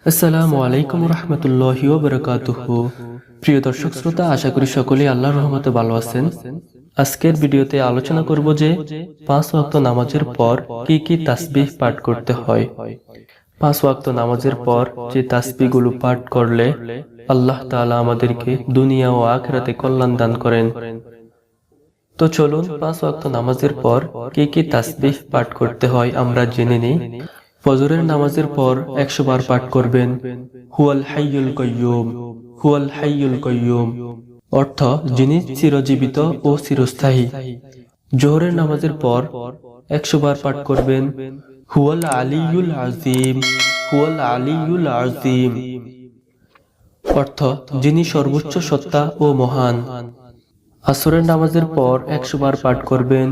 আসসালামু আলাইকুম রহমতুল্লাহি ওয়া বারাকাতুহু। প্রিয় দর্শক শ্রোতা, আশা করি সকলেই আল্লাহর রহমতে ভালো আছেন। আজকের ভিডিওতে আলোচনা করব যে 5 ওয়াক্ত নামাজের পর কি কি তাসবিহ পাঠ করতে হয়। 5 ওয়াক্ত নামাজের পর যে তাসবিহগুলো পাঠ করলে আল্লাহ তাআলা আমাদেরকে দুনিয়া ও আখিরাতে কল্যাণ দান করেন। তো চলুন 5 ওয়াক্ত নামাজের পর কি কি তাসবিহ পাঠ করতে হয় আমরা জেনে নিই। ফজরের নামাজের পর 100 বার পাঠ করবেন হুয়াল হাইয়ুল কাইয়্যুম, হুয়াল হাইয়ুল কাইয়্যুম, অর্থ যিনি চিরজীবিত ও চিরস্থায়ী। জোহরের নামাজের পর 100 বার পাঠ করবেন হুয়াল আলিয়ুল আযীম, হুয়াল আলিয়ুল আযীম, অর্থ যিনি সর্বোচ্চ সত্তা ও মহান। আসরের নামাজের পর 100 বার পাঠ করবেন